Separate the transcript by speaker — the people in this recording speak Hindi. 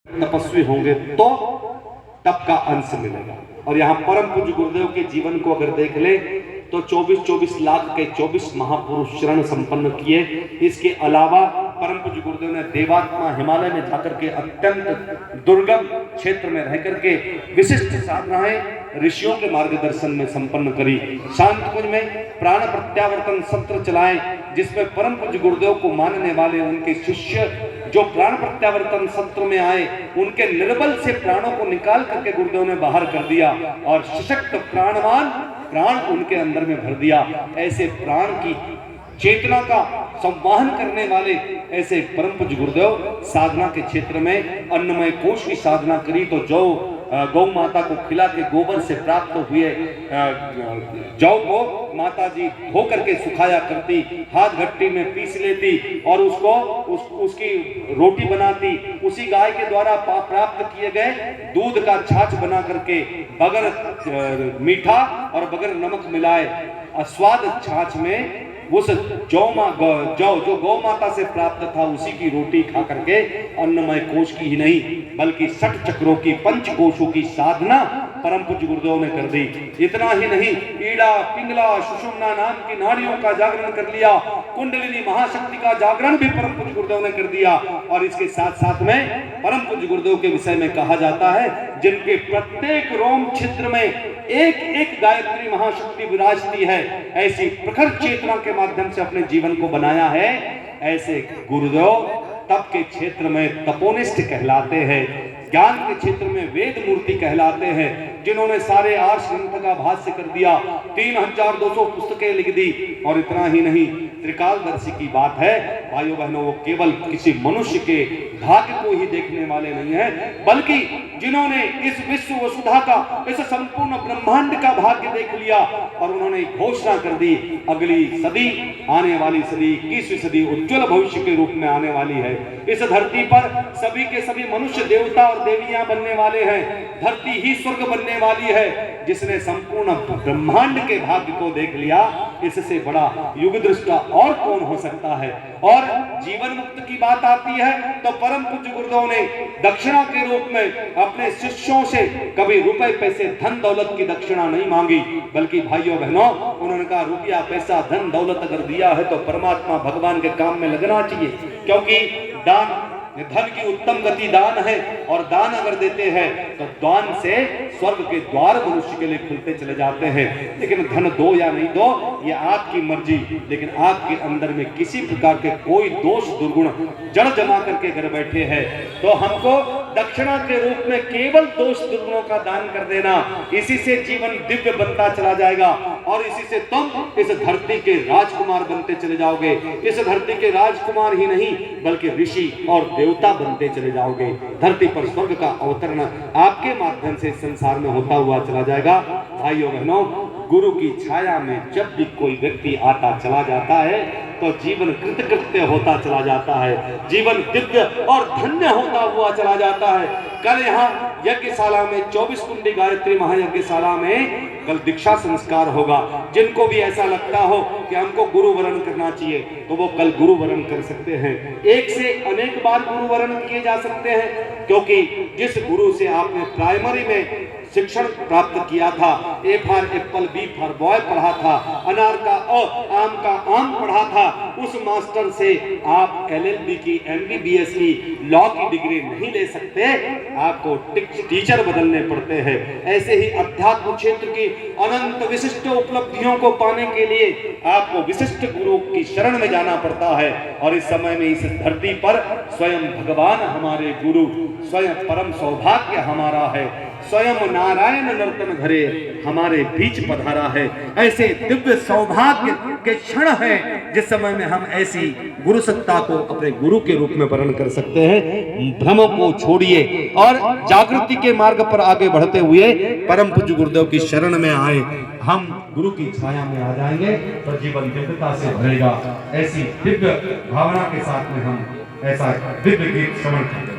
Speaker 1: तपस्वी होंगे तो तब का अंश मिलेगा। और यहाँ परम पूज्य गुरुदेव के जीवन को अगर देख ले तो 24-24 लाख के 24 महापुरुष शरण संपन्न किए। इसके अलावा परम पूज्य गुरुदेव ने देवात्मा हिमालय में जाकर के अत्यंत दुर्गम क्षेत्र में रह करके विशिष्ट साधनाएं ऋषियों के मार्गदर्शन में संपन्न करी। शांतकुंज में प्राण प्रत्यावर्तन सत्र चलाए, जिसमें परम पूज्य गुरुदेव को मानने वाले उनके शिष्य जो प्राण प्रत्यावर्तन सत्र में आए, उनके निर्बल से प्राणों को निकाल करके गुरुदेव ने बाहर कर दिया और सशक्त प्राणवान प्राण उनके अंदर में भर दिया। ऐसे प्राण की चेतना का संवाहन करने वाले ऐसे परम पूज्य गुरुदेव साधना के क्षेत्र में अन्नमय कोश की साधना करी। तो जो गौ माता को खिला के गोबर से प्राप्त हुए जौ को माता जी धो करके सुखाया करती, हाथ घट्टी में पीस लेती और उसकी रोटी बनाती। उसी गाय के द्वारा प्राप्त किए गए दूध का छाछ बना करके बगैर मीठा और बगैर नमक मिलाए स्वाद छाछ में उस जो गौ माता से प्राप्त था उसी की रोटी खा करके अन्नमय कोश की ही नहीं बल्कि 60 चक्रों की पंच कोशों की साधना परम पूज्य गुरुदेव ने कर दी। इतना ही नहीं, ईड़ा पिंगला सुषुम्ना नाम की नाड़ियों का जागरण कर लिया, कुंडलिनी महाशक्ति का जागरण भी परम पूज्य गुरुदेव ने कर दिया। और इसके साथ साथ में परम पूज्य गुरुदेव के विषय में कहा जाता है जिनके प्रत्येक रोम छिद्र में एक एक गायत्री महाशक्ति विराजती है, ऐसी प्रखर चेतना के माध्यम से अपने जीवन को बनाया है। ऐसे गुरुदेव तप के क्षेत्र में तपोनिष्ठ कहलाते हैं, ज्ञान के क्षेत्र में वेद मूर्ति कहलाते हैं, जिन्होंने सारे आर्ष ग्रंथ का भाष्य कर दिया, 3200 पुस्तकें लिख दी। और इतना ही नहीं, त्रिकालदर्शी की बात है भाइयों बहनों, वो केवल किसी मनुष्य के भाग्य को ही देखने वाले नहीं है, बल्कि जिन्होंने इस विश्व वसुधा का, इस संपूर्ण ब्रह्मांड का भाग्य देख लिया और उन्होंने घोषणा कर दी अगली सदी, आने वाली सदी 21वीं सदी उज्जवल भविष्य के रूप में आने वाली है। इस धरती पर सभी के सभी मनुष्य देवता और देवियां बनने वाले हैं, धरती ही स्वर्ग बनने वाली है। जिसने संपूर्ण ब्रह्मांड के भाग्य को देख लिया, इससे बड़ा युग दृष्टा और कौन हो सकता है। और जीवन मुक्त की बात आती है तो परम पूज्य गुरुदेव ने दक्षिणा के रूप में अपने शिष्यों से कभी रुपए पैसे धन दौलत की दक्षिणा नहीं मांगी, बल्कि भाइयों बहनों उन्होंने कहा रुपया पैसा धन दौलत अगर दिया है तो परमात्मा भगवान के काम में लगना चाहिए, क्योंकि दान धन की उत्तम गति दान है। और दान अगर देते हैं तो दान से स्वर्ग के द्वार मनुष्य के लिए खुलते चले जाते हैं। लेकिन धन दो या नहीं दो ये आपकी मर्जी, लेकिन आपके अंदर में किसी प्रकार के कोई दोष दुर्गुण जड़ जमा करके घर बैठे हैं तो हमको दक्षिणा के रूप में केवल दोष दुर्गुणों का दान कर देना, इसी से जीवन दिव्य बनता चला जाएगा और इसी से तुम इस धरती के राजकुमार बनते चले जाओगे। इस धरती के राजकुमार ही नहीं बल्कि ऋषि और देवता बनते चले जाओगे। धरती पर स्वर्ग का अवतरण आपके माध्यम से संसार में होता हुआ चला जाएगा। भाइयों बहनों, गुरु की छाया में जब भी कोई व्यक्ति आता चला जाता है तो जीवन कृतकृत्य होता चला जाता है, जीवन दिव्य और धन्य होता हुआ चला जाता है। कल यहाँ यज्ञशाला में 24 कुंडी गायत्री महायज्ञशाला में कल दीक्षा संस्कार होगा। जिनको भी ऐसा लगता हो कि हमको गुरु वरण करना चाहिए तो वो कल गुरु वरण कर सकते हैं। एक से अनेक बार गुरु वरण किए जा सकते हैं, क्योंकि जिस गुरु से आपने प्राइमरी में शिक्षण प्राप्त किया था, A for apple, B for boy पढ़ा था, अनार का आम का आम पढ़ा था, उस मास्टर से आप LLB की MBBS की लॉ की डिग्री नहीं ले सकते, आपको टीचर बदलने पड़ते हैं। ऐसे ही अध्यात्म क्षेत्र की अनंत विशिष्ट उपलब्धियों को पाने के लिए आपको विशिष्ट गुरु की शरण में जाना पड़ता है। और इस समय में इस धरती पर स्वयं भगवान हमारे गुरु, स्वयं परम सौभाग्य हमारा है, स्वयं नारायण नर्तन घरे हमारे बीच पधारा है। ऐसे दिव्य सौभाग्य के क्षण है जिस समय में हम ऐसी गुरु सत्ता को अपने गुरु के रूप में वर्ण कर सकते हैं। भ्रम को छोड़िए और जागृति के मार्ग पर आगे बढ़ते हुए परम पूज्य गुरुदेव की शरण में आए, हम गुरु की छाया में आ जाएंगे तो जीवन दिव्यता से भरेगा। ऐसी दिव्य भावना के साथ में हम ऐसा दिव्य गीत श्रवण करें।